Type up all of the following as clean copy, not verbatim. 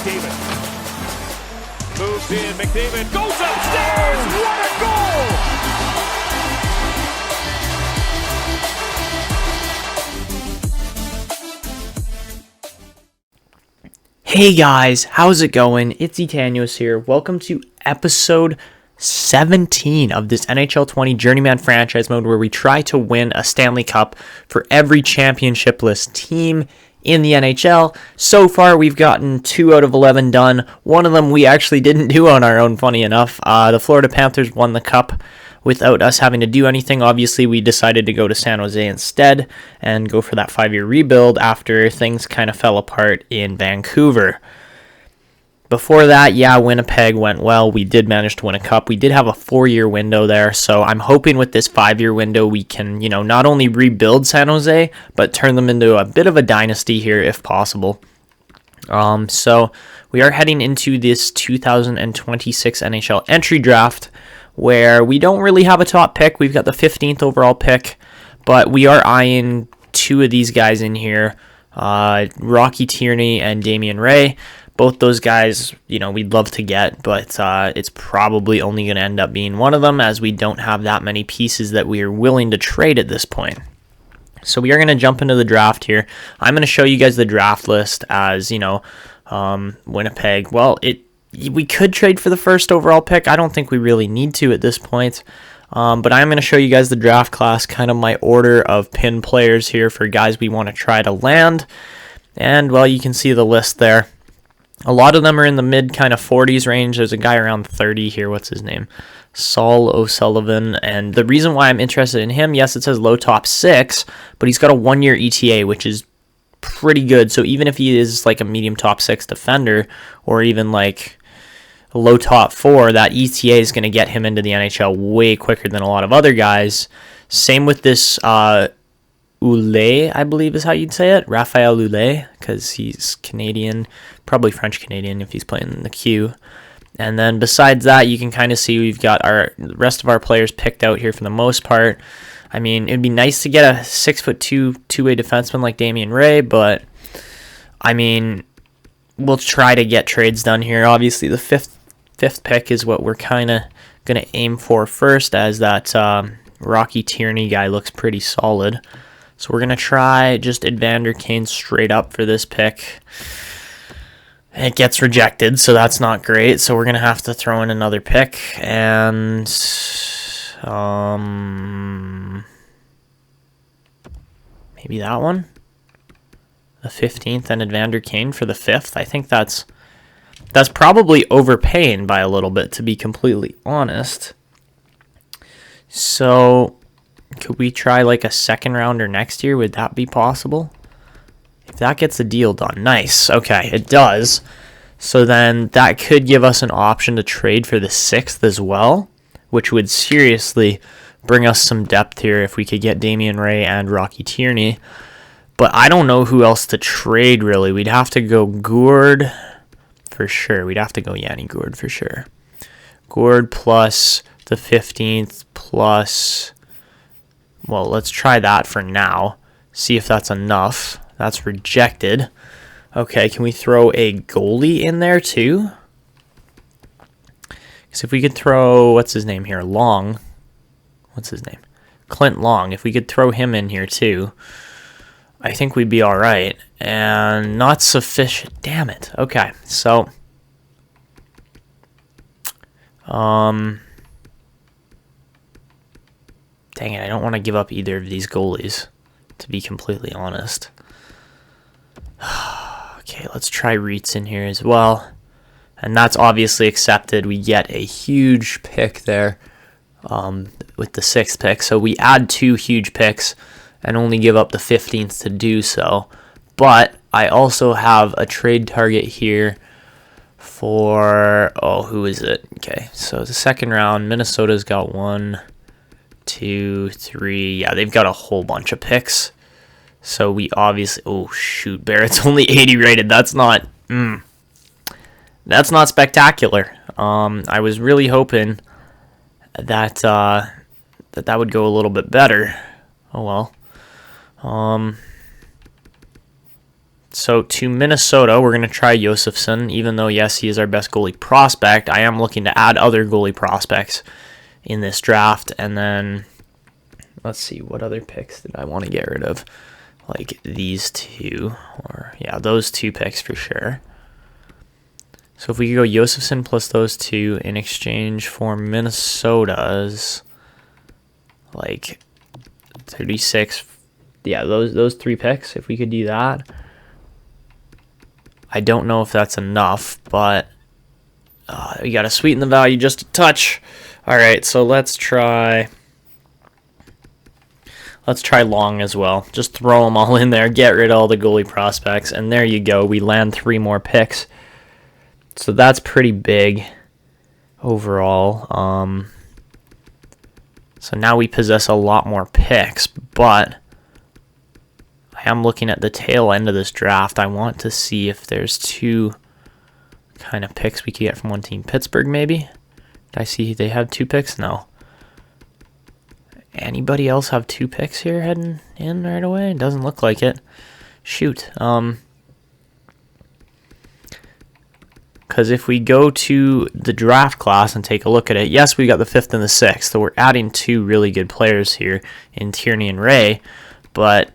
McDavid. Moves in, McDavid goes upstairs! What a goal! Hey guys, how's it going? It's Etanyos here. Welcome to episode 17 of this NHL 20 Journeyman franchise mode where we try to win a Stanley Cup for every championship-less team in the NHL. So far, we've gotten 2 out of 11 done. One of them we actually didn't do on our own, funny enough. The Florida Panthers won the Cup without us having to do anything. Obviously, we decided to go to San Jose instead and go for that 5-year rebuild after things kind of fell apart in Vancouver. Before that, Winnipeg went well. We did manage to win a cup. We did have a 4-year window there, so I'm hoping with this 5-year window we can, not only rebuild San Jose, but turn them into a bit of a dynasty here if possible. So we are heading into this 2026 NHL Entry Draft, where we don't really have a top pick. We've got the 15th overall pick, but we are eyeing 2 of these guys in here, Rocky Tierney and Damian Ray. Both those guys, we'd love to get, but it's probably only going to end up being one of them as we don't have that many pieces that we are willing to trade at this point. So we are going to jump into the draft here. I'm going to show you guys the draft list as, Winnipeg. Well, we could trade for the first overall pick. I don't think we really need to at this point. But I'm going to show you guys the draft class, kind of my order of pin players here for guys we want to try to land. And, well, you can see the list there. A lot of them are in the mid kind of 40s range. There's a guy around 30 here. What's his name? Saul O'Sullivan. And the reason why I'm interested in him, yes, it says low top 6, but he's got a 1-year ETA, which is pretty good. So even if he is like a medium top 6 defender or even like a low top 4, that ETA is going to get him into the NHL way quicker than a lot of other guys. Same with this Oulet, I believe is how you'd say it. Raphael Oulet, because he's Canadian, probably French-Canadian if he's playing in the Q. And then besides that, you can kind of see we've got the rest of our players picked out here for the most part. I mean, it'd be nice to get a 6'2" two-way defenseman like Damian Ray, but I mean, we'll try to get trades done here. Obviously, the fifth pick is what we're kind of going to aim for first, as that Rocky Tierney guy looks pretty solid. So we're going to try just Evander Kane straight up for this pick. It gets rejected, so that's not great. So we're going to have to throw in another pick. And maybe that one. The 15th and Evander Kane for the 5th. I think that's probably overpaying by a little bit, to be completely honest. So could we try like a second rounder next year? Would that be possible? If that gets the deal done. Nice. Okay, it does. So then that could give us an option to trade for the 6th as well, which would seriously bring us some depth here if we could get Damian Ray and Rocky Tierney. But I don't know who else to trade, really. We'd have to go Gourde for sure. We'd have to go Yanni Gourde for sure. Gourde plus the 15th plus... Well, let's try that for now. See if that's enough. That's rejected. Okay, can we throw a goalie in there too? Because if we could throw, what's his name here? Long. What's his name? Clint Long. If we could throw him in here too, I think we'd be all right. And not sufficient. Damn it. Okay, so... Dang it, I don't want to give up either of these goalies, to be completely honest. Okay, let's try Reitz in here as well. And that's obviously accepted. We get a huge pick there with the 6th pick. So we add 2 huge picks and only give up the 15th to do so. But I also have a trade target here for... Oh, who is it? Okay, so the second round, Minnesota's got 1... 2, 3. Yeah, they've got a whole bunch of picks. So we obviously... Oh, shoot. Barrett's only 80 rated. That's not... That's not spectacular. I was really hoping that that would go a little bit better. Oh, well. So to Minnesota, we're going to try Josefson, even though, yes, he is our best goalie prospect. I am looking to add other goalie prospects in this draft. And then, let's see, what other picks did I want to get rid of? Like these two, or yeah, those two picks for sure. So if we could go Josefson plus those two in exchange for Minnesota's, like 36, yeah, those three picks, if we could do that. I don't know if that's enough, but we got to sweeten the value just a touch. All right, so let's try long as well. Just throw them all in there, get rid of all the goalie prospects, and there you go. We land 3 more picks. So that's pretty big overall. So now we possess a lot more picks, but I am looking at the tail end of this draft. I want to see if there's 2 kind of picks we could get from one team. Pittsburgh, maybe? Did I see they have 2 picks? No. Anybody else have 2 picks here heading in right away? It doesn't look like it. Shoot. Because if we go to the draft class and take a look at it, yes, we got the 5th and the 6th. So we're adding 2 really good players here in Tierney and Ray. But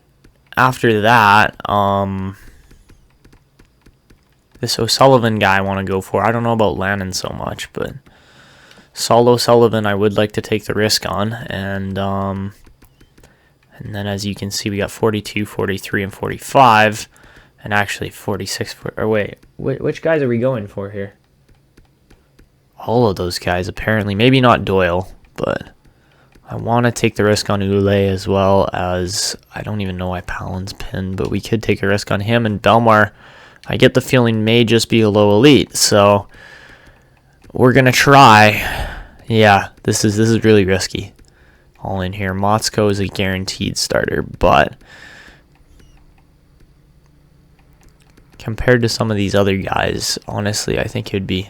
after that, this O'Sullivan guy I want to go for. I don't know about Lannon so much, but Saul O'Sullivan I would like to take the risk on. And then as you can see, we got 42, 43, and 45. And actually 46, or wait, which guys are we going for here? All of those guys, apparently. Maybe not Doyle, but I want to take the risk on Oulet as well as, I don't even know why Palin's pinned, but we could take a risk on him. And Belmar, I get the feeling, may just be a low elite. So we're going to try. Yeah, this is really risky. All in here. Motzko is a guaranteed starter, but compared to some of these other guys, honestly, I think it would be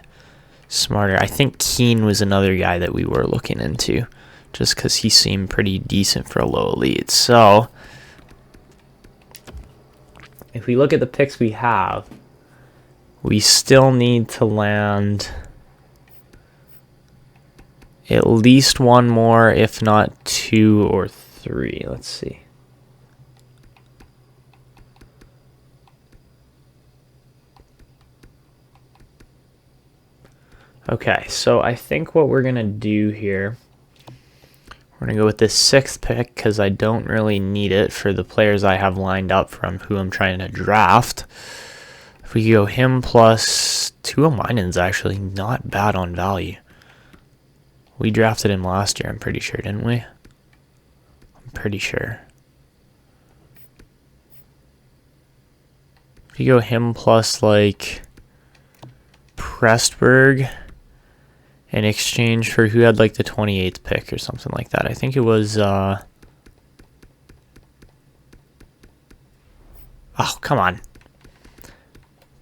smarter. I think Keane was another guy that we were looking into, just because he seemed pretty decent for a low elite. So if we look at the picks we have, we still need to land at least 1 more, if not 2 or 3. Let's see. Okay, so I think what we're going to do here, we're going to go with this 6th pick because I don't really need it for the players I have lined up from who I'm trying to draft. If we go him plus 2 of Minen's actually not bad on value. We drafted him last year, I'm pretty sure, didn't we? I'm pretty sure. If you go him plus like Pressburg in exchange for who had like the 28th pick or something like that. I think it was oh, come on.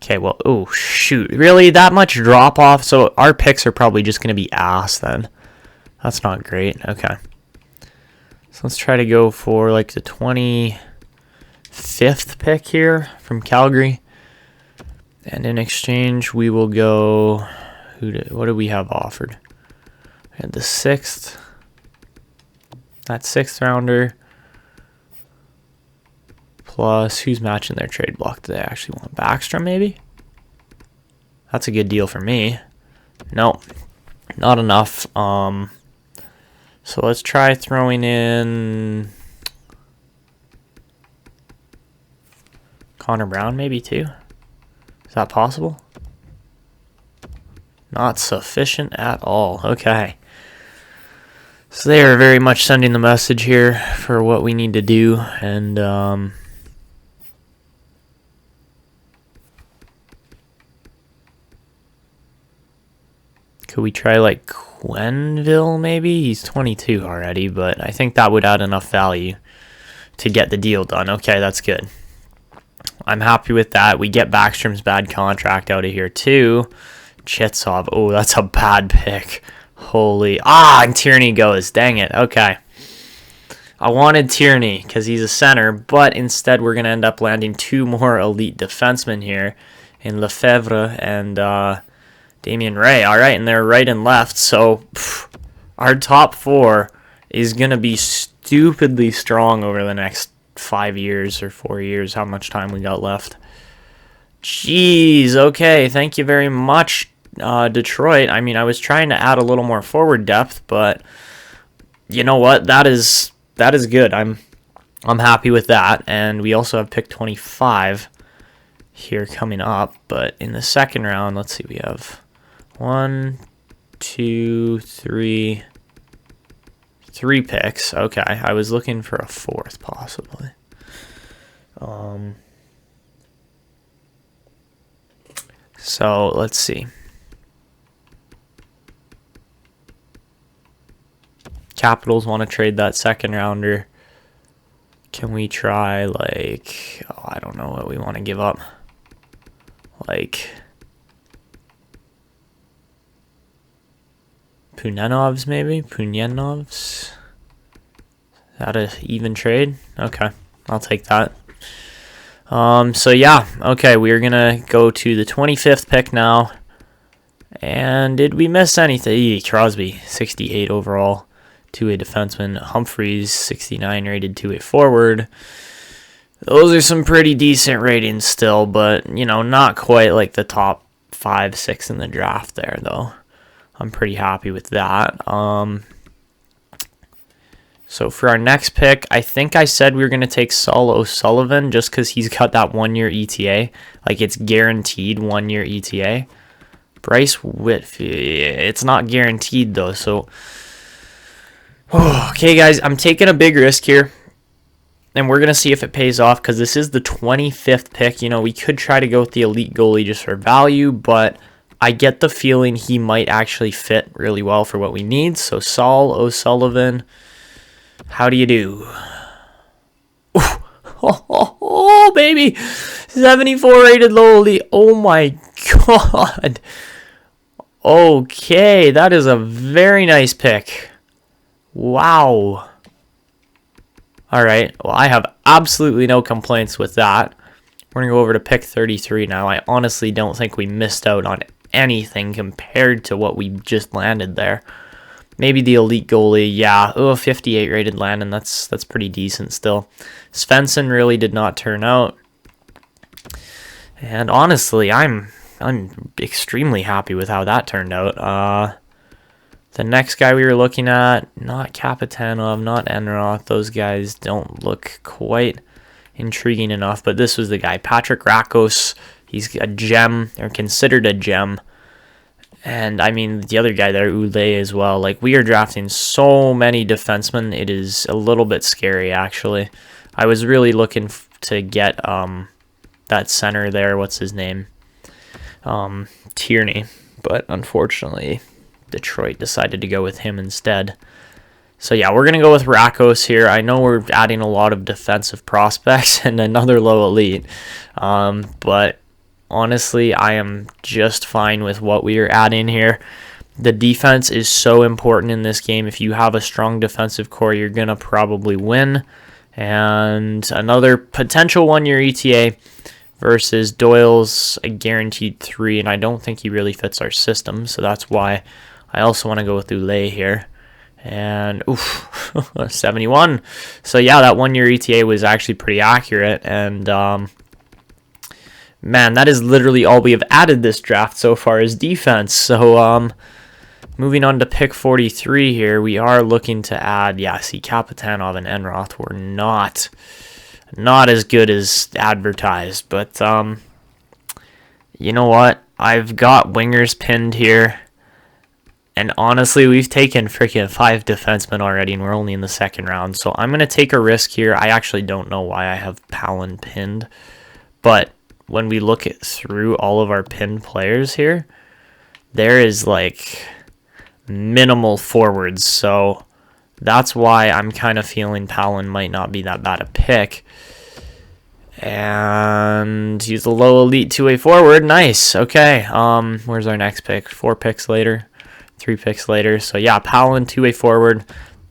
Okay, well, oh shoot. Really? That much drop off? So our picks are probably just going to be ass then. That's not great. Okay. So let's try to go for like the 25th pick here from Calgary. And in exchange, we will go, what do we have offered? We had the 6th. That 6th rounder. Plus, who's matching their trade block? Do they actually want Backstrom, maybe? That's a good deal for me. No, not enough. So let's try throwing in Connor Brown, maybe, too. Is that possible? Not sufficient at all. Okay. So they are very much sending the message here for what we need to do. And could we try like Quenneville maybe? He's 22 already, but I think that would add enough value to get the deal done. Okay, that's good. I'm happy with that. We get Backstrom's bad contract out of here too. Chitsov. Oh, that's a bad pick. Holy. And Tierney goes. Dang it. Okay. I wanted Tierney because he's a center, but instead we're going to end up landing 2 more elite defensemen here in Lefebvre and Damien Ray. All right, and they're right and left, so our top 4 is going to be stupidly strong over the next 5 years or 4 years, how much time we got left. Jeez, okay, thank you very much, Detroit. I mean, I was trying to add a little more forward depth, but you know what? That is good. I'm happy with that. And we also have pick 25 here coming up. But in the second round, let's see, we have 1, 2, 3 picks. Okay, I was looking for a 4th possibly. So let's see. Capitals want to trade that second rounder. Can we try, like, I don't know what we want to give up. Like Punenovs, maybe? Punenovs? Is that an even trade? Okay, I'll take that. So yeah, okay, we're going to go to the 25th pick now. And did we miss anything? Crosby, 68 overall. 2-way defenseman. Humphreys, 69 rated 2-way forward. Those are some pretty decent ratings still, but, you know, not quite like the top 5, 6 in the draft there, though. I'm pretty happy with that. So for our next pick, I think I said we were going to take Saul O'Sullivan just because he's got that 1-year ETA. Like, it's guaranteed 1-year ETA. Bryce Whitfield, it's not guaranteed, though, so... Okay, guys, I'm taking a big risk here, and we're going to see if it pays off because this is the 25th pick. You know, we could try to go with the elite goalie just for value, but I get the feeling he might actually fit really well for what we need. So Saul O'Sullivan, how do you do? Oh, baby, 74 rated low elite. Oh, my God. Okay, that is a very nice pick. Wow. All right. Well, I have absolutely no complaints with that. We're going to go over to pick 33 now. I honestly don't think we missed out on anything compared to what we just landed there. Maybe the elite goalie. Yeah. 58 rated Landon. That's pretty decent still. Svensson really did not turn out. And honestly, I'm extremely happy with how that turned out. The next guy we were looking at, not Kapitanov, not Enroth. Those guys don't look quite intriguing enough. But this was the guy, Patrick Rakos. He's a gem, or considered a gem. And, I mean, the other guy there, Oulet as well. Like, we are drafting so many defensemen. It is a little bit scary, actually. I was really looking to get that center there. What's his name? Tierney. But, unfortunately... Detroit decided to go with him instead. So yeah, we're going to go with Rakos here. I know we're adding a lot of defensive prospects and another low elite. But honestly, I am just fine with what we are adding here. The defense is so important in this game. If you have a strong defensive core, you're going to probably win. And another potential 1-year ETA versus Doyle's a guaranteed 3, and I don't think he really fits our system, so that's why I also want to go with Oulet here. And, 71. So, yeah, that 1-year ETA was actually pretty accurate. And, man, that is literally all we have added this draft so far is defense. So, moving on to pick 43 here, we are looking to add, Kapitanov and Enroth were not as good as advertised. But, you know what? I've got wingers pinned here. And honestly, we've taken freaking 5 defensemen already, and we're only in the second round. So I'm going to take a risk here. I actually don't know why I have Palin pinned. But when we look through all of our pinned players here, there is like minimal forwards. So that's why I'm kind of feeling Palin might not be that bad a pick. And he's a low elite 2-way forward. Nice. Okay. Where's our next pick? 4 picks later. 3 picks later. So, yeah, Palin, 2-way forward,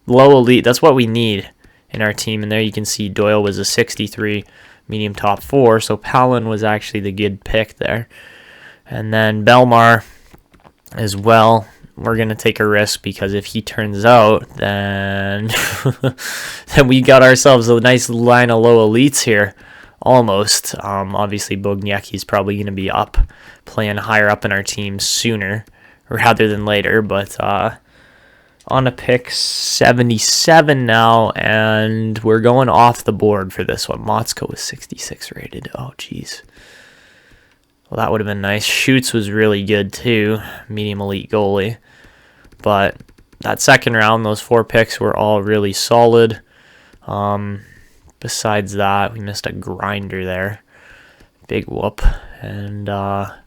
low elite. That's what we need in our team. And there you can see Doyle was a 63 medium top 4, so Palin was actually the good pick there. And then Belmar as well. We're going to take a risk because if he turns out, then, then we got ourselves a nice line of low elites here. Almost. Obviously, Bogniecki's probably going to be playing higher up in our team sooner rather than later. But on to pick 77 now, and we're going off the board for this one. Motzko was 66 rated. Oh, jeez. Well, that would have been nice. Schutz was really good, too. Medium elite goalie. But that second round, those 4 picks were all really solid. Besides that, we missed a grinder there. Big whoop. And I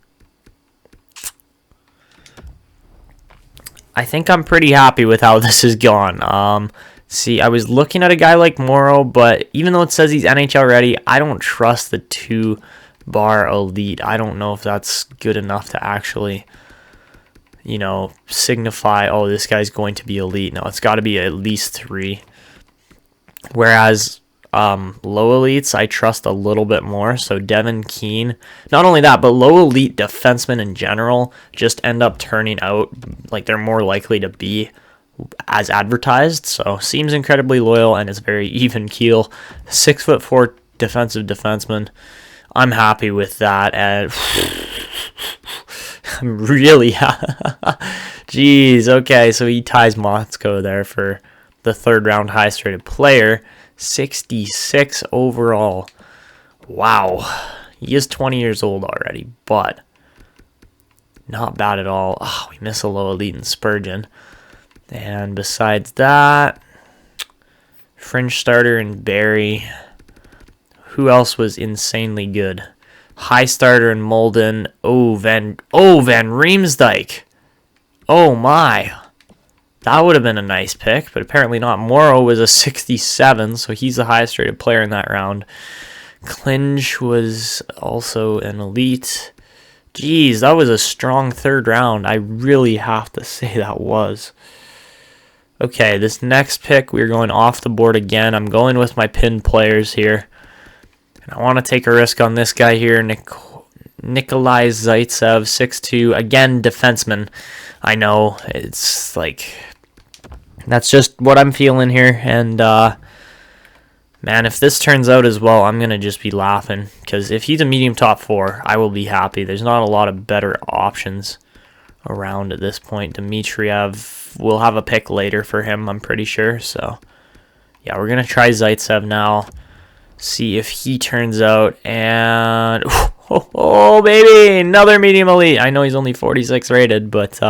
think I'm pretty happy with how this has gone. See, I was looking at a guy like Morrow, but even though it says he's NHL ready, I don't trust the 2-bar elite. I don't know if that's good enough to actually, signify, oh, this guy's going to be elite. No, it's got to be at least 3. Whereas low elites, I trust a little bit more. So Devin Keane, not only that, but low elite defensemen in general just end up turning out like they're more likely to be as advertised. So seems incredibly loyal and is very even keel. 6'4" defensive defenseman. I'm happy with that. And I'm really jeez. Okay, so he ties Motzko there for the 3rd round highest rated player. 66 overall. Wow. He is 20 years old already, but not bad at all. Oh, we miss a low elite in Spurgeon. And besides that, fringe starter in Barry. Who else was insanely good? High starter in Molden. Van Riemsdyk. Oh my. That would have been a nice pick, but apparently not. Morrow was a 67, so he's the highest rated player in that round. Klinge was also an elite. Jeez, that was a strong 3rd round. I really have to say that was. Okay, this next pick, we're going off the board again. I'm going with my pinned players here. And I want to take a risk on this guy here, Nikolai Zaitsev, 6'2", again, defenseman. I know, it's like, that's just what I'm feeling here. And, man, if this turns out as well, I'm going to just be laughing. Because if he's a medium top 4, I will be happy. There's not a lot of better options around at this point. Dmitriev, we'll have a pick later for him, I'm pretty sure. So, yeah, we're going to try Zaitsev now. See if he turns out. And, oh, baby, another medium elite. I know he's only 46 rated, but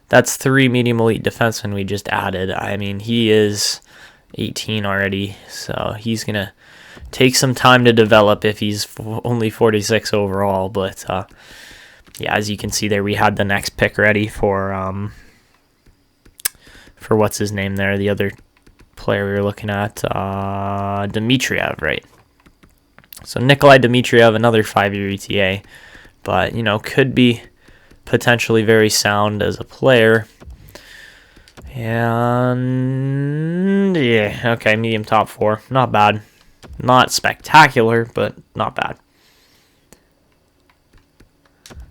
that's 3 medium elite defensemen we just added. I mean, he is 18 already, so he's going to take some time to develop if he's only 46 overall. But, yeah, as you can see there, we had the next pick ready for what's his name there, the other player we were looking at, Dmitriev, right? So Nikolai Dmitriev, another 5-year ETA, but, could be potentially very sound as a player. And, yeah, okay, medium top 4. Not bad. Not spectacular, but not bad.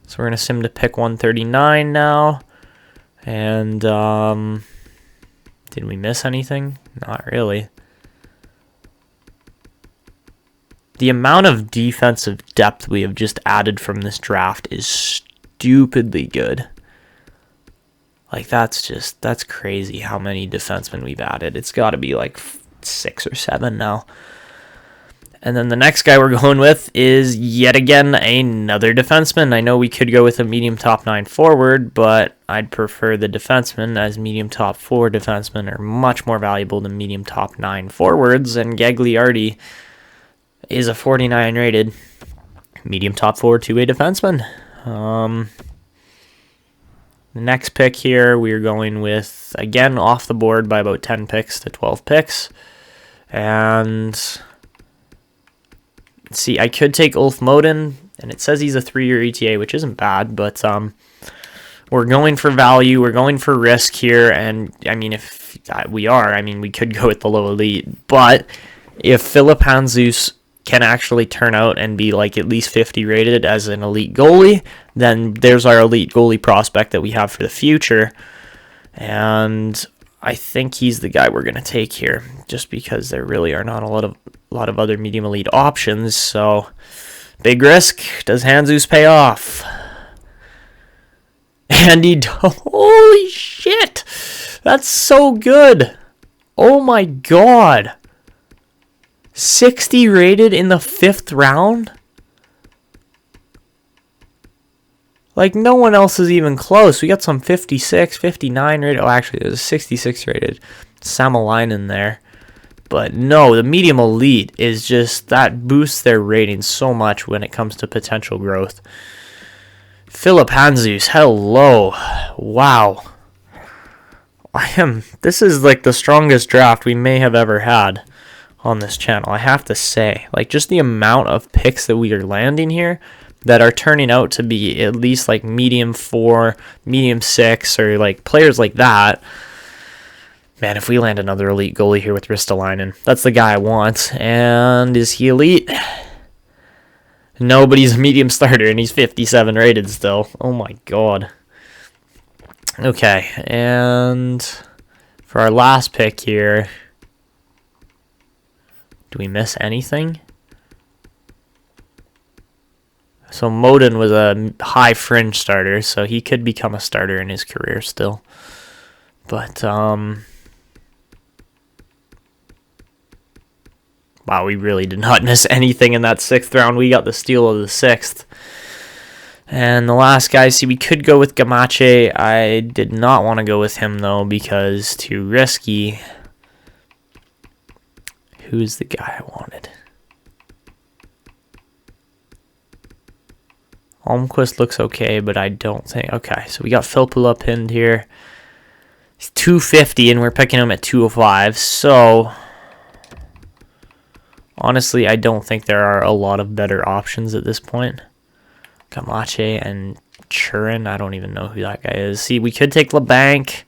So we're going to sim to pick 139 now. And, did we miss anything? Not really. The amount of defensive depth we have just added from this draft is stupidly good. Like, that's crazy how many defensemen we've added. It's got to be like 6 or 7 now. And then the next guy we're going with is yet again another defenseman. I know we could go with a medium top 9 forward, but I'd prefer the defenseman, as medium top 4 defensemen are much more valuable than medium top 9 forwards. And Gagliardi is a 49 rated medium top 4 2-way defenseman. The next pick here, we're going with, again, off the board by about 10 picks to 12 picks. And I could take Ulf Moden, and it says he's a 3-year ETA, which isn't bad, but we're going for value, we're going for risk here, and I mean, if we are, I mean, we could go with the low elite, but if Filip Handzus can actually turn out and be like at least 50 rated as an elite goalie, then there's our elite goalie prospect that we have for the future, and I think he's the guy we're going to take here, just because there really are not a lot of other medium elite options. So big risk. Does Handzus pay off? And holy shit, that's so good. Oh my god, 60 rated in the 5th round. Like, no one else is even close. We got some 56, 59 rated. Oh, actually, there's a 66 rated Samalainen there. But no, the medium elite is just, that boosts their rating so much when it comes to potential growth. Filip Handzus, hello. Wow. This is like the strongest draft we may have ever had on this channel, I have to say. Like, just the amount of picks that we are landing here that are turning out to be at least like medium 4, medium 6, or like players like that. Man, if we land another elite goalie here with Ristolainen, that's the guy I want. And is he elite? No, but he's a medium starter and he's 57 rated still. Oh my god. Okay, and for our last pick here, do we miss anything? So Moden was a high fringe starter, so he could become a starter in his career still. But, wow, we really did not miss anything in that 6th round. We got the steal of the 6th. And the last guy, see, we could go with Gamache. I did not want to go with him, though, because too risky. Who's the guy I wanted? Almquist looks okay, but I don't think... Okay, so we got Filppula pinned here. He's 250, and we're picking him at 205. So, honestly, I don't think there are a lot of better options at this point. Gamache and Churin, I don't even know who that guy is. See, we could take LeBanc.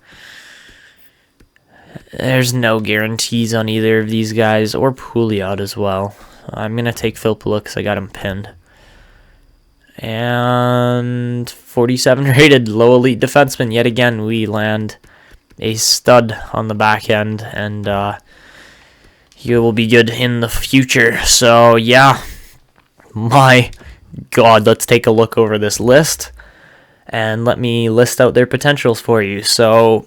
There's no guarantees on either of these guys, or Pouliot as well. I'm going to take Filppula because I got him pinned. And 47 rated low elite defenseman. Yet again, we land a stud on the back end, and he will be good in the future. So yeah, my god, let's take a look over this list and let me list out their potentials for you. So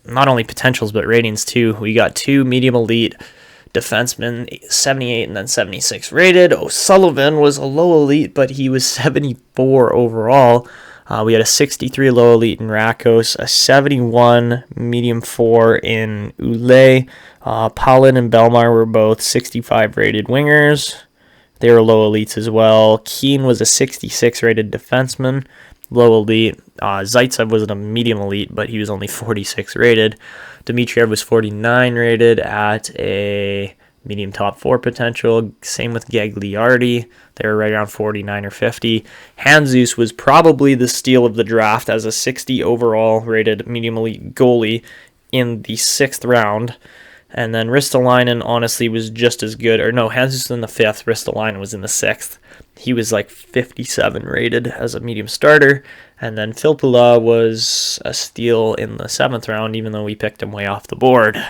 not only potentials but ratings too. We got 2 medium elite defensemen, 78 and then 76 rated. O'Sullivan was a low elite, but he was 74 overall. We had a 63 low elite in Rakos, a 71 medium 4 in Oulet. Paulin and Belmar were both 65 rated wingers. They were low elites as well. Keane was a 66 rated defenseman, low elite. Zaitsev was a medium elite, but he was only 46 rated. Dmitriev was 49 rated at a medium top 4 potential. Same with Gagliardi. They were right around 49 or 50. Handzus was probably the steal of the draft as a 60 overall rated medium elite goalie in the 6th round. And then Ristolainen honestly was just as good. Or no, Handzus in the 5th. Ristolainen was in the 6th. He was like 57 rated as a medium starter. And then Filppula was a steal in the 7th round, even though we picked him way off the board.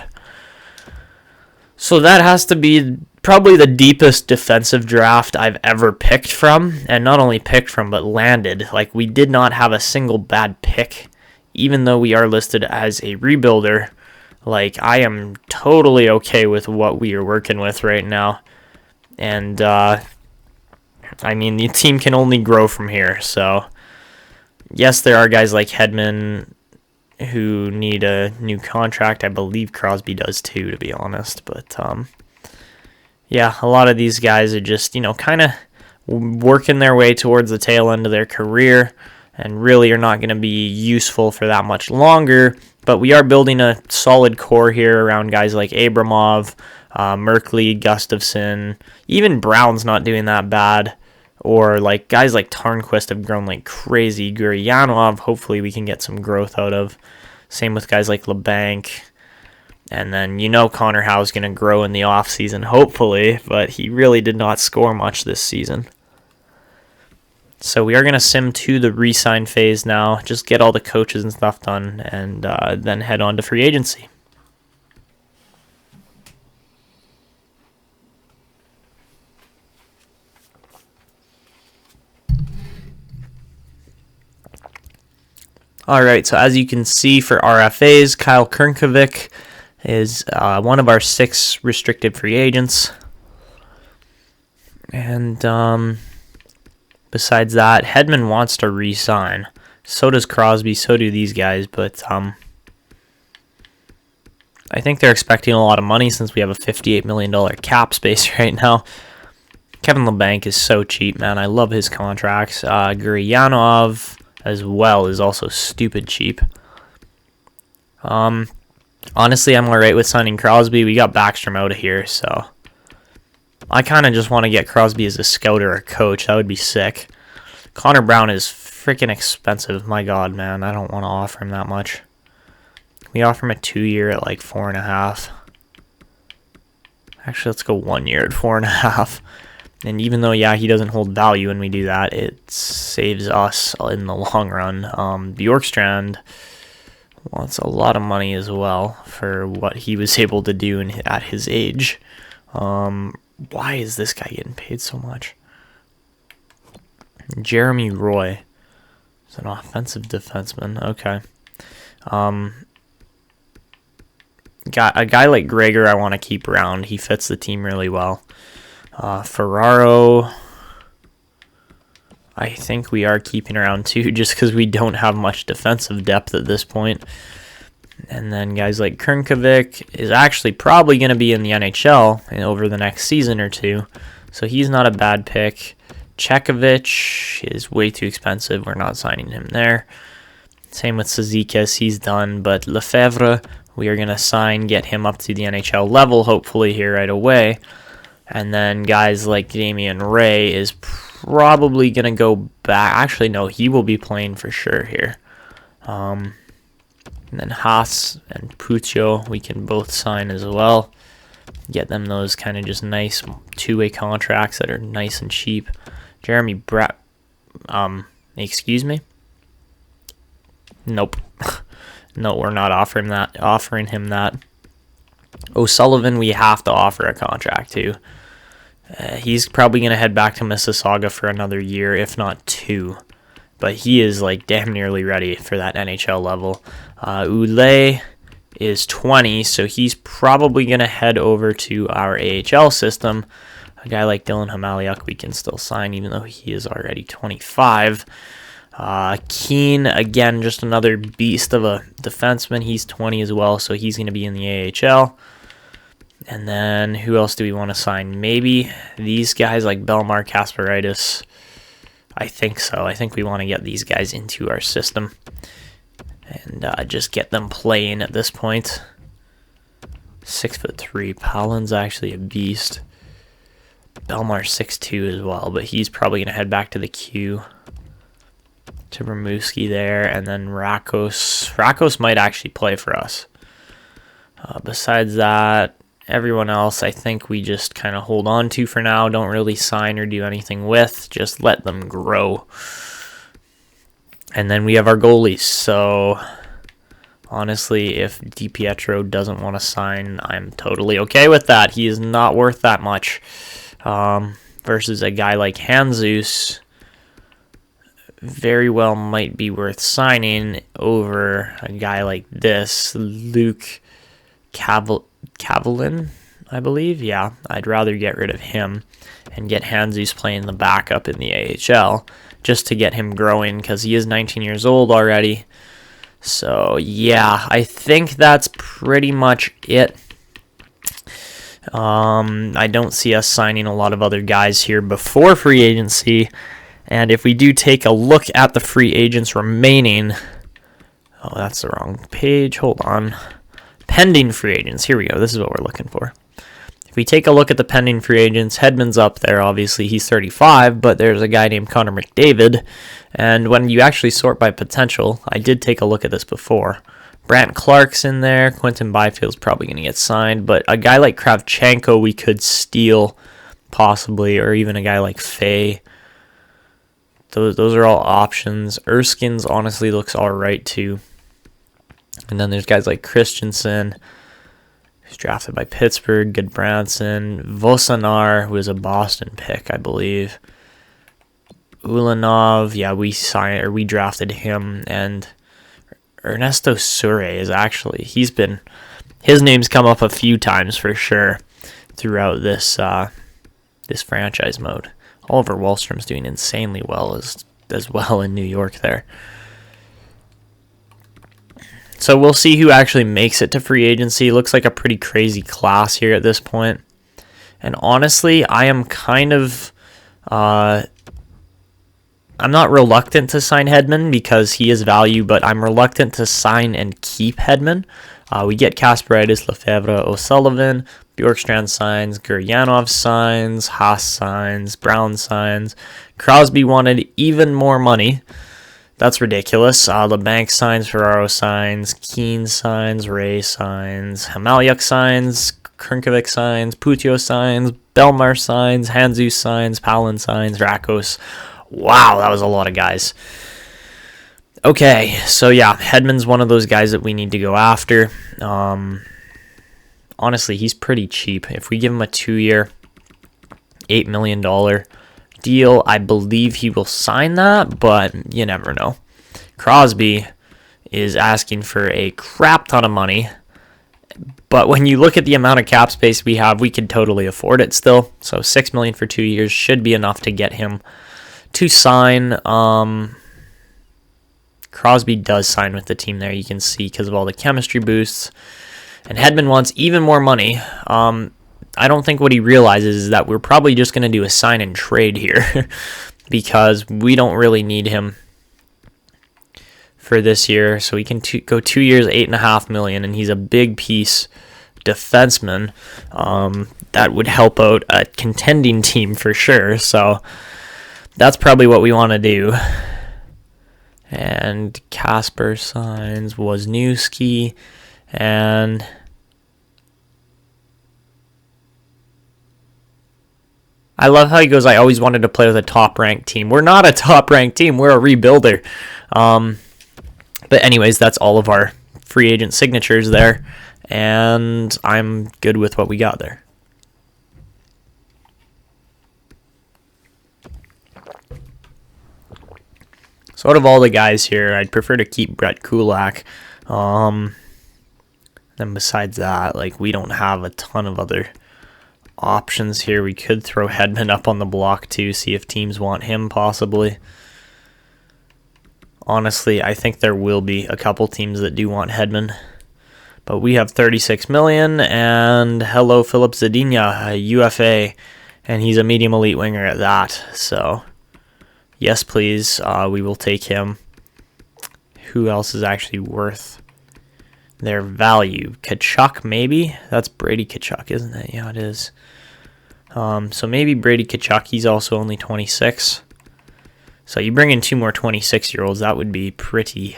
So that has to be probably the deepest defensive draft I've ever picked from. And not only picked from, but landed. Like, we did not have a single bad pick, even though we are listed as a rebuilder. Like, I am totally okay with what we are working with right now. And, I mean, the team can only grow from here. So, yes, there are guys like Hedman who need a new contract. I believe Crosby does too, to be honest. But, yeah, a lot of these guys are just, you know, kind of working their way towards the tail end of their career and really are not going to be useful for that much longer. But we are building a solid core here around guys like Abramov, Merkley, Gustafsson. Even Brown's not doing that bad. Or like guys like Tarnquist have grown like crazy. Gurianov, hopefully we can get some growth out of. Same with guys like LeBanc. And then Connor Howe's going to grow in the offseason, hopefully, but he really did not score much this season. So we are going to sim to the re-sign phase now, just get all the coaches and stuff done, and then head on to free agency. All right, so as you can see for RFAs, Kyle Krnkovic is one of our 6 restricted free agents. And besides that, Hedman wants to re-sign. So does Crosby, so do these guys, but I think they're expecting a lot of money since we have a $58 million cap space right now. Kevin LeBanc is so cheap, man. I love his contracts. Gurianov as well is also stupid cheap. Honestly, I'm alright with signing Crosby. We got Backstrom out of here, so I kind of just want to get Crosby as a scout or a coach. That would be sick. Connor Brown is freaking expensive. My God, man. I don't want to offer him that much. We offer him a 2-year at like 4.5. Actually, let's go 1 year at 4.5. And even though, yeah, he doesn't hold value when we do that, it saves us in the long run. Bjorkstrand wants a lot of money as well for what he was able to do at his age. Why is this guy getting paid so much? Jeremy Roy is an offensive defenseman. Okay. Got a guy like Gregor I want to keep around. He fits the team really well. Ferraro, I think we are keeping around too, just because we don't have much defensive depth at this point. And then guys like Krnkovic is actually probably going to be in the NHL over the next season or two, so he's not a bad pick. Chekovich is way too expensive. We're not signing him there. Same with Cizikas, he's done. But Lefebvre, we are going to sign, get him up to the NHL level, hopefully here right away. And then guys like Damian Ray is probably going to go back. Actually, no, he will be playing for sure here. And then Haas and Puccio, we can both sign as well. Get them those kind of just nice two-way contracts that are nice and cheap. Jeremy Brett, excuse me? Nope. No, we're not offering him that. O'Sullivan, we have to offer a contract to. He's probably going to head back to Mississauga for another year, if not 2. But he is like damn nearly ready for that NHL level. Oulet is 20, so he's probably going to head over to our AHL system. A guy like Dylan Hamaliuk we can still sign, even though he is already 25. Keane, again, just another beast of a defenseman. He's 20 as well, so he's going to be in the AHL. And then who else do we want to sign? Maybe these guys like Belmar Kasparidis. I think so. I think we want to get these guys into our system and just get them playing at this point. 6'3". Palin's actually a beast. Belmar's 6'2" as well, but he's probably going to head back to the queue. To Ramuski there, and then Rakos. Rakos might actually play for us. Besides that, everyone else I think we just kind of hold on to for now. Don't really sign or do anything with. Just let them grow. And then we have our goalies. So honestly, if DiPietro doesn't want to sign, I'm totally okay with that. He is not worth that much. Versus a guy like Hanzus, very well might be worth signing over a guy like this, Luke Kavalin, I believe. Yeah, I'd rather get rid of him and get Hanzus playing the backup in the AHL just to get him growing because he is 19 years old already. So, yeah, I think that's pretty much it. I don't see us signing a lot of other guys here before free agency. And if we do take a look at the free agents remaining... Oh, that's the wrong page. Hold on. Pending free agents. Here we go. This is what we're looking for. If we take a look at the pending free agents, Hedman's up there, obviously. He's 35, but there's a guy named Connor McDavid. And when you actually sort by potential, I did take a look at this before. Brant Clark's in there. Quinton Byfield's probably going to get signed. But a guy like Kravchenko we could steal, possibly, or even a guy like Fay. Those are all options. Erskine's honestly looks all right, too. And then there's guys like Christensen, who's drafted by Pittsburgh, Goodbranson, Vosanar, who is a Boston pick, I believe. Ulanov, yeah, we drafted him, and Ernesto Sure is actually, his name's come up a few times for sure throughout this franchise mode. Oliver Wahlstrom's doing insanely well as well in New York there. So we'll see who actually makes it to free agency. Looks like a pretty crazy class here at this point. And honestly, I am kind of... I'm not reluctant to sign Hedman because he is value, but I'm reluctant to sign and keep Hedman. We get Kasparidis, Lefebvre, O'Sullivan, Bjorkstrand signs, Guryanov signs, Haas signs, Brown signs. Crosby wanted even more money. That's ridiculous. LeBanc signs, Ferraro signs, Keane signs, Ray signs, Hamaliuk signs, Krnkovic signs, Putio signs, Belmar signs, Hanzus signs, Palin signs, Rakos. Wow, that was a lot of guys. Okay, so yeah, Hedman's one of those guys that we need to go after. Honestly, he's pretty cheap. If we give him a 2-year, $8 million deal, I believe he will sign that, but you never know. Crosby is asking for a crap ton of money, but when you look at the amount of cap space we have, we can totally afford it still. So $6 million for 2 years should be enough to get him to sign. Crosby does sign with the team there, you can see, because of all the chemistry boosts. And Hedman wants even more money. I don't think what he realizes is that we're probably just going to do a sign and trade here because we don't really need him for this year. So we can go 2 years, $8.5 million, and he's a big piece defenseman that would help out a contending team for sure. So that's probably what we want to do. And Kasper signs Wozniewski, and I love how he goes, I always wanted to play with a top-ranked team. We're not a top-ranked team. We're a rebuilder. But anyways, that's all of our free agent signatures there, and I'm good with what we got there. So out of all the guys here, I'd prefer to keep Brett Kulak. Then besides that, like, we don't have a ton of other options here. We could throw Hedman up on the block too, see if teams want him possibly. Honestly, I think there will be a couple teams that do want Hedman. But we have $36 million, and hello, Philip Zadina, a UFA, and he's a medium elite winger at that. So, yes, please, we will take him. Who else is actually worth their value? Kachuk, maybe? That's Brady Kachuk, isn't it? Yeah, it is. So maybe Brady Kachuk. He's also only 26. So you bring in 2 more 26-year-olds. That would be pretty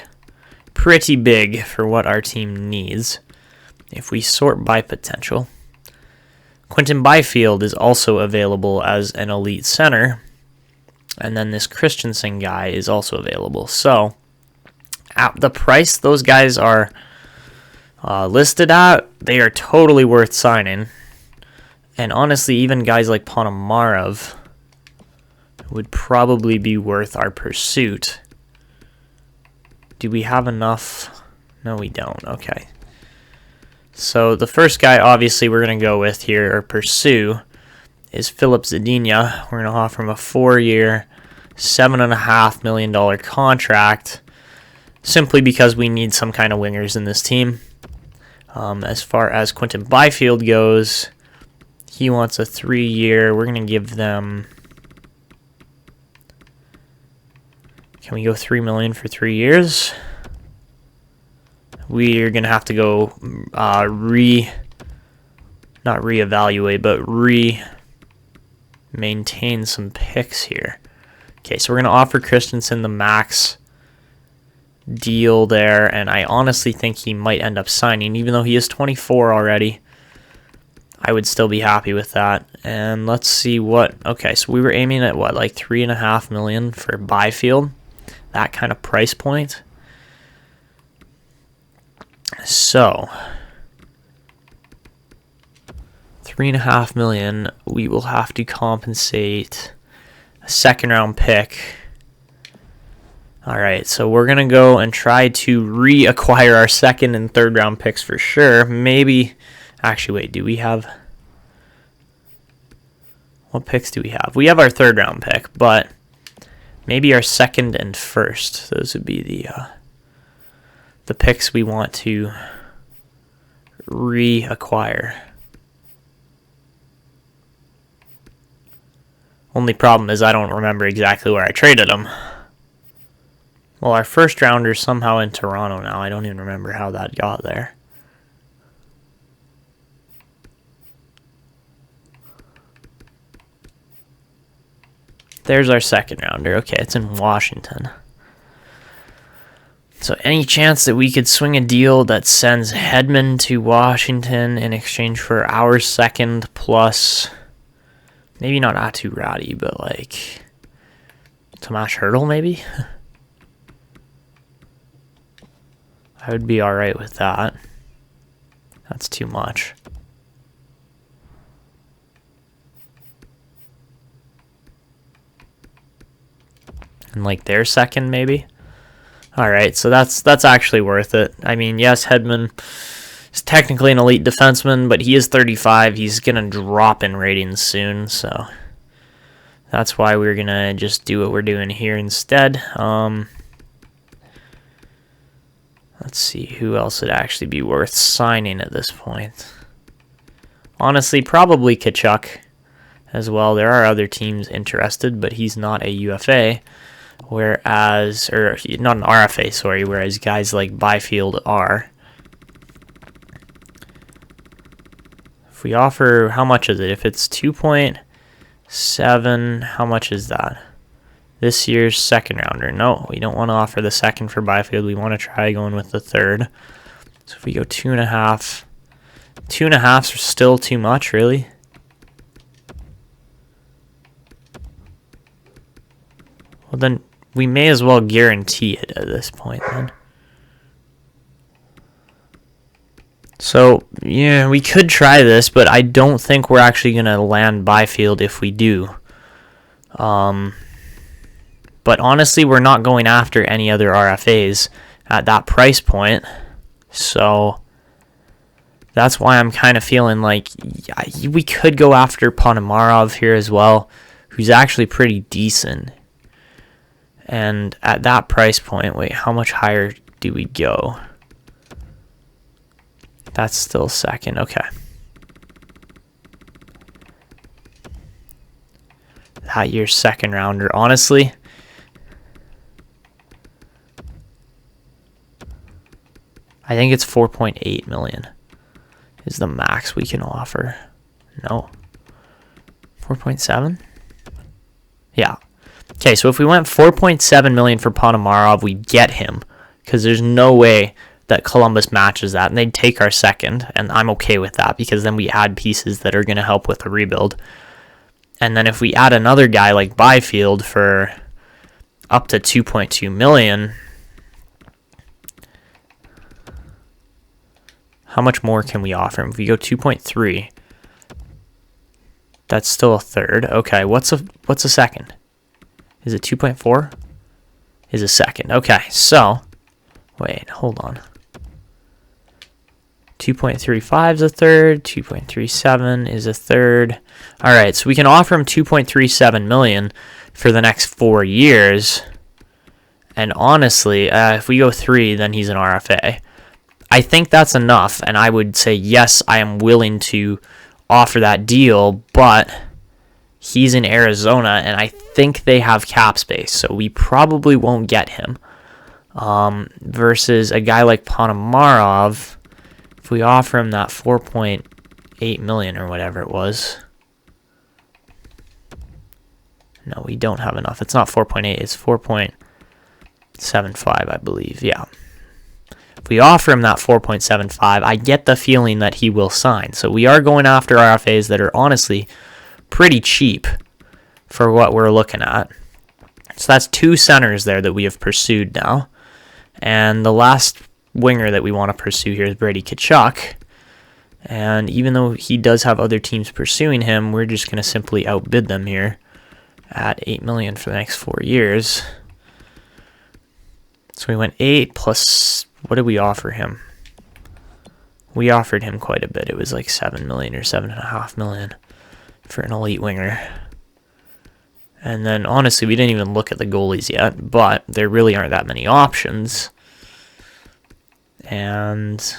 big for what our team needs. If we sort by potential. Quinton Byfield is also available as an elite center. And then this Christensen guy is also available. So at the price those guys are listed at, they are totally worth signing. And honestly, even guys like Ponomarev would probably be worth our pursuit. Do we have enough? No, we don't. Okay. So the first guy, obviously, we're going to go with here, or pursue, is Philip Zadina. We're going to offer him a 4-year, $7.5 million contract, simply because we need some kind of wingers in this team. As far as Quinton Byfield goes, he wants a 3-year. We're going to give them... Can we go $3 million for 3 years? We're going to have to go not reevaluate, but maintain some picks here. Okay, so we're going to offer Christensen the max deal there, and I honestly think he might end up signing, even though he is 24 already. I would still be happy with that. And let's see what... Okay, so we were aiming at what, like $3.5 million for Byfield? That kind of price point. So, $3.5 million, we will have to compensate a second-round pick. All right, so we're going to go and try to reacquire our second and third-round picks for sure. Maybe... Actually, wait, do we have... What picks do we have? We have our third-round pick, but maybe our second and first. Those would be the picks we want to reacquire. Only problem is I don't remember exactly where I traded them. Well, our first rounder's somehow in Toronto now. I don't even remember how that got there. There's our second rounder. Okay, it's in Washington. So any chance that we could swing a deal that sends Hedman to Washington in exchange for our second plus, maybe not Atu Radi, but like Tomas Hertl maybe? I would be alright with that. That's too much. And like their second maybe. All right, so that's actually worth it. I mean, yes, Hedman is technically an elite defenseman, but he is 35. He's gonna drop in ratings soon, so that's why we're gonna just do what we're doing here instead. Let's see who else would actually be worth signing at this point. Honestly, probably Tkachuk as well. There are other teams interested, but he's not a UFA. Whereas, or not an RFA, sorry, whereas guys like Byfield are. If we offer, how much is it? If it's 2.7, how much is that? This year's second rounder. No, we don't want to offer the second for Byfield. We want to try going with the third. So if we go 2.5, 2.5 are still too much, really? Well, then we may as well guarantee it at this point, then. So, yeah, we could try this, but I don't think we're actually going to land Byfield if we do. But honestly, we're not going after any other RFAs at that price point. So that's why I'm kind of feeling like we could go after Ponomarov here as well, who's actually pretty decent. And at that price point, wait, how much higher do we go? That's still second. Okay. That year's second rounder. Honestly, I think it's 4.8 million is the max we can offer. No. 4.7? Yeah. Okay, so if we went 4.7 million for Ponomarov, we get him, because there's no way that Columbus matches that, and they'd take our second, and I'm okay with that, because then we add pieces that are going to help with the rebuild. And then if we add another guy like Byfield for up to 2.2 million, how much more can we offer him? If we go 2.3, that's still a third. Okay, what's a second? Is it 2.4? Is a second. Okay, so wait, hold on. 2.35 is a third. 2.37 is a third. All right, so we can offer him 2.37 million for the next 4 years. And honestly, if we go 3, then he's an RFA. I think that's enough, and I would say yes, I am willing to offer that deal, but he's in Arizona, and I think they have cap space, so we probably won't get him. Versus a guy like Ponomarov, if we offer him that 4.8 8 million or whatever it was. No, we don't have enough. It's not 4.8, it's 4.75, I believe. Yeah. If we offer him that 4.75, I get the feeling that he will sign. So we are going after RFAs that are honestly pretty cheap for what we're looking at. So that's 2 centers there that we have pursued now. And the last winger that we want to pursue here is Brady Tkachuk. And even though he does have other teams pursuing him, we're just going to simply outbid them here at 8 million for the next 4 years. So we went 8 plus, what did we offer him? We offered him quite a bit. It was like 7 million or 7.5 million for an elite winger. And then honestly, we didn't even look at the goalies yet, but there really aren't that many options. And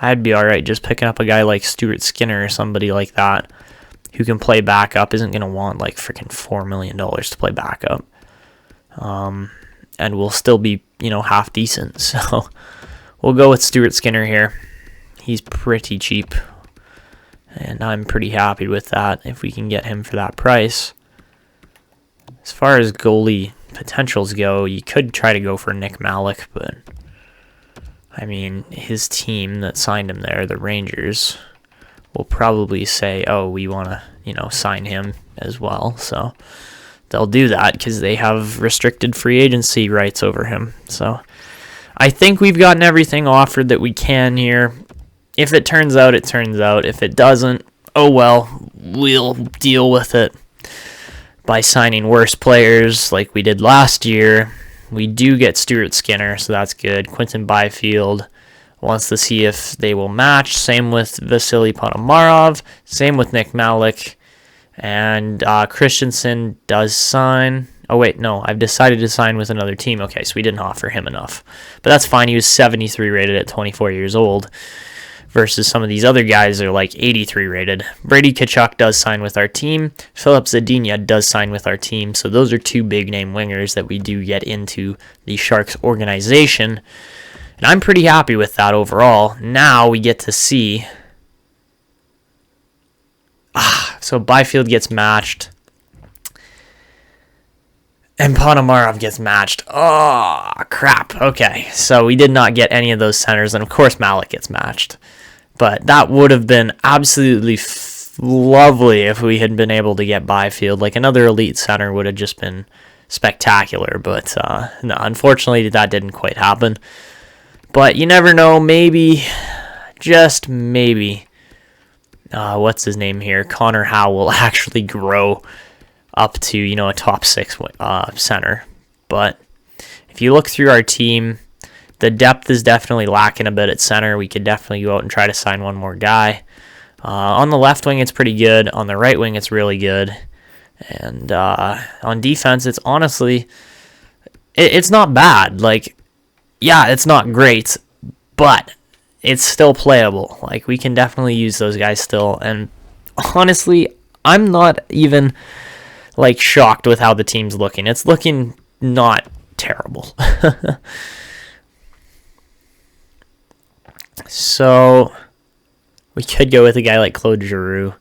I'd be alright just picking up a guy like Stuart Skinner or somebody like that who can play backup. Isn't going to want like freaking $4 million to play backup. And we'll still be, half decent. So we'll go with Stuart Skinner here. He's pretty cheap. And I'm pretty happy with that if we can get him for that price. As far as goalie potentials go, you could try to go for Nick Malik, but I mean, his team that signed him there, the Rangers, will probably say, oh, we want to, sign him as well. So they'll do that because they have restricted free agency rights over him. So I think we've gotten everything offered that we can here. If it turns out, it turns out. If it doesn't, oh well, we'll deal with it by signing worse players like we did last year. We do get Stuart Skinner, so that's good. Quinton Byfield wants to see if they will match. Same with Vasily Ponomarov. Same with Nick Malik. And Christensen does sign. Oh, wait, no. I've decided to sign with another team. Okay, so we didn't offer him enough. But that's fine. He was 73 rated at 24 years old. Versus some of these other guys are like 83 rated. Brady Tkachuk does sign with our team. Philip Zadina does sign with our team. So those are 2 big-name wingers that we do get into the Sharks organization. And I'm pretty happy with that overall. Now we get to see... so Byfield gets matched. And Ponomarov gets matched. Oh, crap. Okay, so we did not get any of those centers. And, of course, Malik gets matched. But that would have been absolutely lovely if we had been able to get Byfield. Like, another elite center would have just been spectacular. But, no, unfortunately, that didn't quite happen. But you never know. Maybe, just maybe, what's his name here? Connor Howe will actually grow up to, a top 6 center. But if you look through our team, the depth is definitely lacking a bit at center. We could definitely go out and try to sign one more guy. On the left wing, it's pretty good. On the right wing, it's really good. And on defense, it's honestly, it's not bad. Like, yeah, it's not great, but it's still playable. Like, we can definitely use those guys still. And honestly, I'm not even shocked with how the team's looking. It's looking not terrible. So we could go with a guy like Claude Giroux.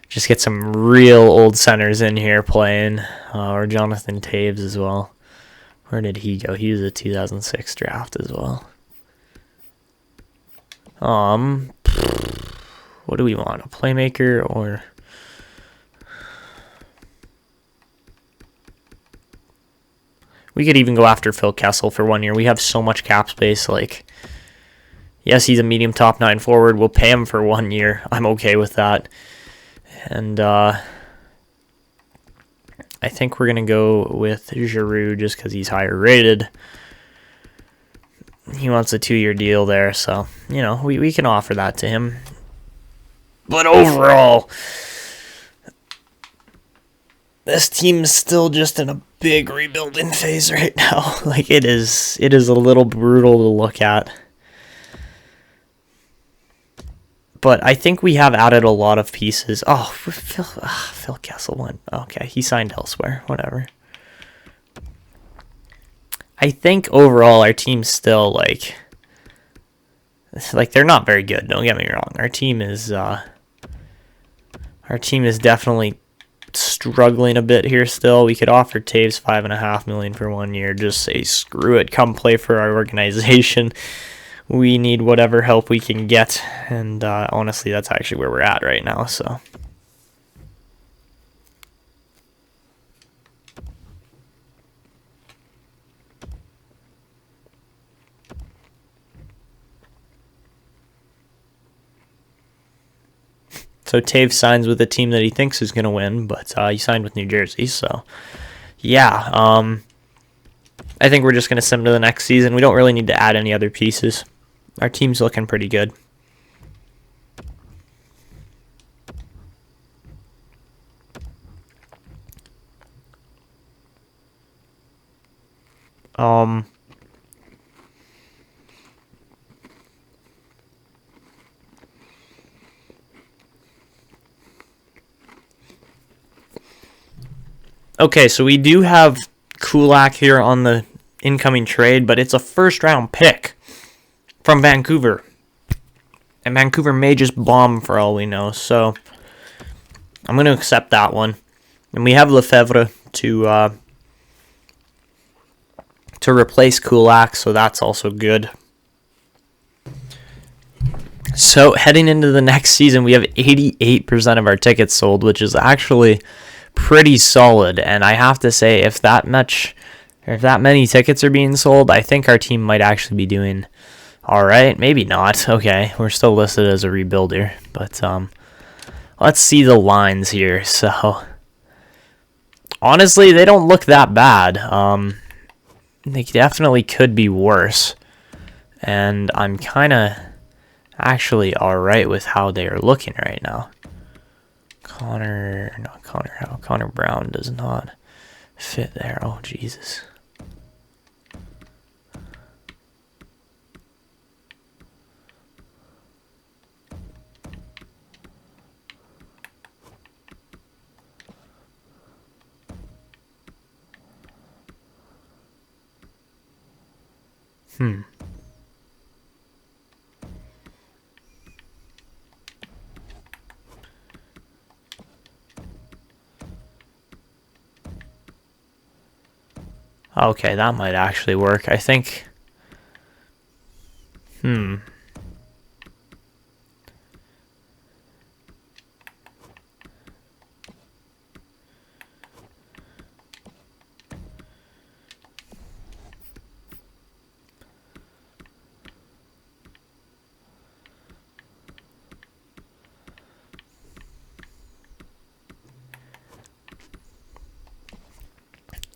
Just get some real old centers in here playing. Or Jonathan Taves as well. Where did he go? He was a 2006 draft as well. What do we want? A playmaker or... We could even go after Phil Kessel for 1 year. We have so much cap space. Yes, he's a medium top 9 forward. We'll pay him for 1 year. I'm okay with that. And I think we're going to go with Giroux just because he's higher rated. He wants a 2-year deal there. So, we can offer that to him. But overall, this team is still just in a big rebuilding phase right now. It is a little brutal to look at. But I think we have added a lot of pieces. Oh, Phil Kessel went. Okay, he signed elsewhere. Whatever. I think overall our team's still like they're not very good. Don't get me wrong. Our team is definitely struggling a bit here still. We could offer Taves $5.5 million for 1 year. Just say screw it, come play for our organization. We need whatever help we can get, and honestly, that's actually where we're at right now. So Taves signs with a team that he thinks is going to win, but he signed with New Jersey. So, yeah, I think we're just going to send him to the next season. We don't really need to add any other pieces. Our team's looking pretty good. Okay, so we do have Kulak here on the incoming trade, but it's a first-round pick from Vancouver. And Vancouver may just bomb for all we know, so I'm going to accept that one. And we have Lefebvre to replace Kulak, so that's also good. So heading into the next season, we have 88% of our tickets sold, which is actually pretty solid. And I have to say, if that many tickets are being sold, I think our team might actually be doing all right. Maybe not. Okay, we're still listed as a rebuilder, but let's see the lines here. So honestly, they don't look that bad. They definitely could be worse, and I'm kind of actually all right with how they are looking right now. Connor Brown does not fit there. Oh, Jesus. Okay, that might actually work. I think.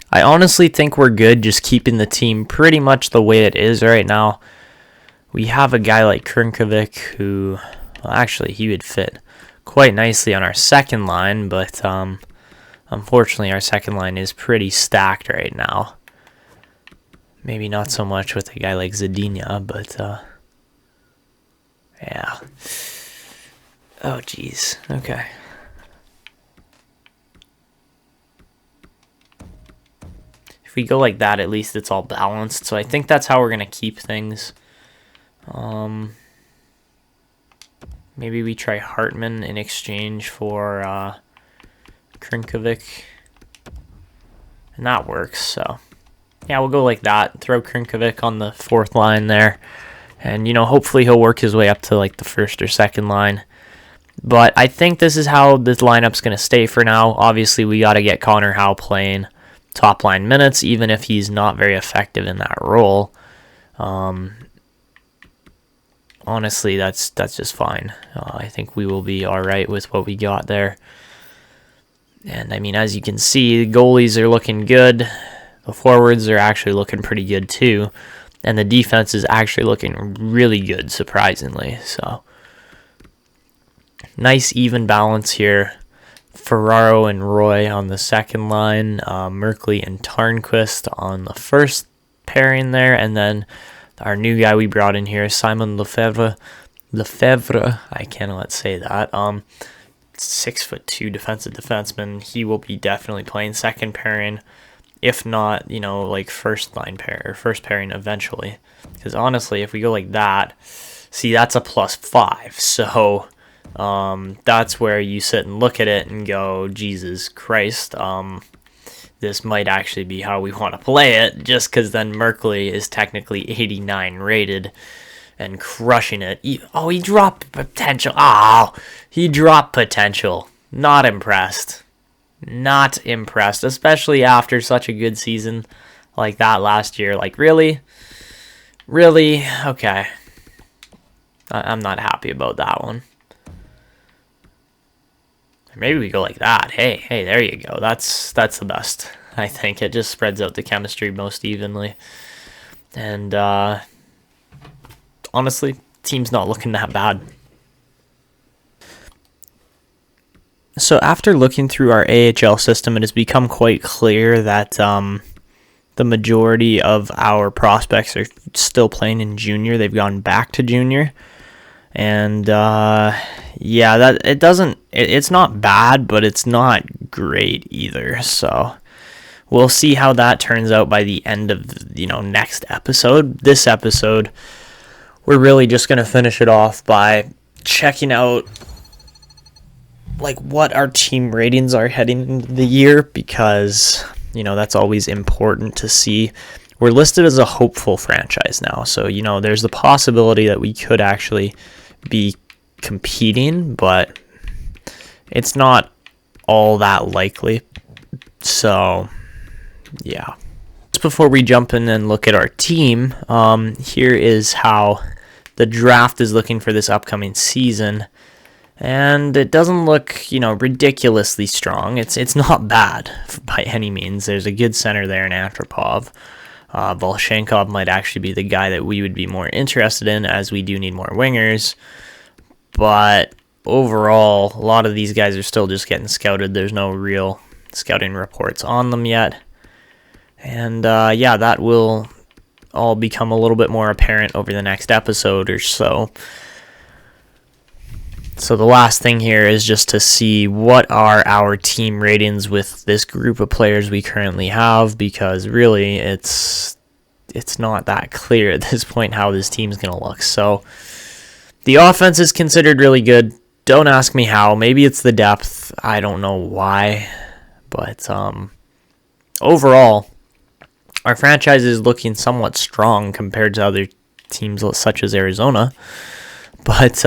I honestly think we're good just keeping the team pretty much the way it is right now. We have a guy like Krnkovic who, well, actually, he would fit quite nicely on our second line, but unfortunately, our second line is pretty stacked right now. Maybe not so much with a guy like Zadina, but yeah. Oh, geez. Okay. If we go like that, at least it's all balanced. So I think that's how we're going to keep things. Maybe we try Hartman in exchange for Krnkovic. And that works, so yeah, we'll go like that. Throw Krnkovic on the fourth line there. And, hopefully he'll work his way up to like the first or second line. But I think this is how this lineup's going to stay for now. Obviously, we got to get Connor Howe playing top line minutes, even if he's not very effective in that role. Honestly, that's just fine. I think we will be all right with what we got there. And, I mean, as you can see, the goalies are looking good. The forwards are actually looking pretty good, too. And the defense is actually looking really good, surprisingly. So, nice even balance here. Ferraro and Roy on the second line. Merkley and Tarnquist on the first pairing there. And then our new guy we brought in here, Simon Lefebvre. I cannot say that. 6'2" defensive defenseman. He will be definitely playing second pairing. if not, like first line pair or first pairing eventually. Because honestly, if we go like that, see, that's a +5. So that's where you sit and look at it and go, Jesus Christ, this might actually be how we want to play it, just because then Merkley is technically 89 rated and crushing it. He dropped potential. He dropped potential. Not impressed. Not impressed, especially after such a good season like that last year. Like, really? Really? Okay. I'm not happy about that one. Maybe we go like that. Hey, there you go. That's the best. I think it just spreads out the chemistry most evenly. And honestly, team's not looking that bad. So after looking through our AHL system, it has become quite clear that the majority of our prospects are still playing in junior. They've gone back to junior. And yeah, it's not bad, but it's not great either. So we'll see how that turns out by the end of next episode. This episode, we're really just going to finish it off by checking out like what our team ratings are heading into the year, because that's always important to see. We're listed as a hopeful franchise now, so there's the possibility that we could actually be competing, but it's not all that likely. So yeah, just before we jump in and look at our team, here is how the draft is looking for this upcoming season. And it doesn't look, ridiculously strong. It's not bad by any means. There's a good center there in Antropov. Volchenkov might actually be the guy that we would be more interested in, as we do need more wingers. But overall, a lot of these guys are still just getting scouted. There's no real scouting reports on them yet. And yeah, that will all become a little bit more apparent over the next episode or so. So the last thing here is just to see what are our team ratings with this group of players we currently have, because really it's not that clear at this point how this team's going to look. So the offense is considered really good. Don't ask me how. Maybe it's the depth. I don't know why. But overall, our franchise is looking somewhat strong compared to other teams such as Arizona. But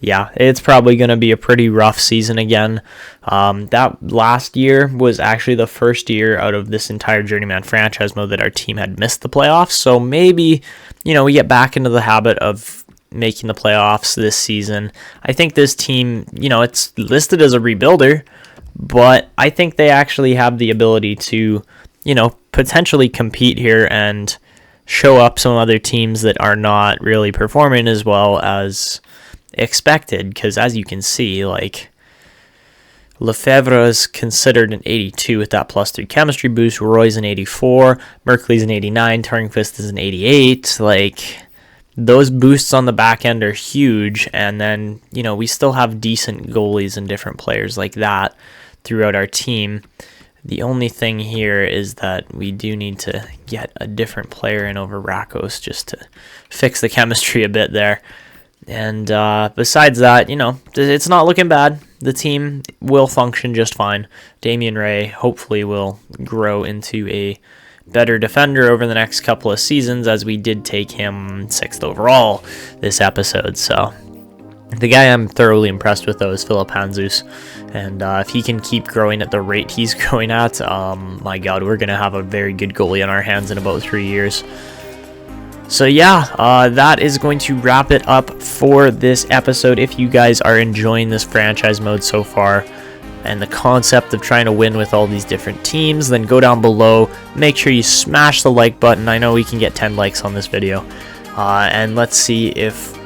yeah, it's probably going to be a pretty rough season again. That last year was actually the first year out of this entire Journeyman franchise mode that our team had missed the playoffs. So maybe, we get back into the habit of making the playoffs this season. I think this team, it's listed as a rebuilder, but I think they actually have the ability to, potentially compete here and show up some other teams that are not really performing as well as expected, because as you can see, like, Lefebvre is considered an 82 with that +3 chemistry boost. Roy's an 84, Merkley's an 89, Turnqvist is an 88. Like, those boosts on the back end are huge, and then we still have decent goalies and different players like that throughout our team. The only thing here is that we do need to get a different player in over Rakos just to fix the chemistry a bit there. And besides that, it's not looking bad. The team will function just fine. Damian Ray hopefully will grow into a better defender over the next couple of seasons, as we did take him 6th overall this episode. So the guy I'm thoroughly impressed with, though, is Philip Handzus. And if he can keep growing at the rate he's growing at, my God, we're going to have a very good goalie on our hands in about 3 years. So yeah, that is going to wrap it up for this episode. If you guys are enjoying this franchise mode so far and the concept of trying to win with all these different teams, then go down below. Make sure you smash the like button. I know we can get 10 likes on this video. And let's see if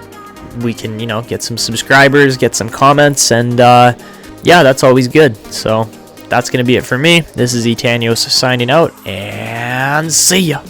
we can, get some subscribers, get some comments, and yeah, that's always good. So that's going to be it for me. This is Etanyos signing out, and see ya.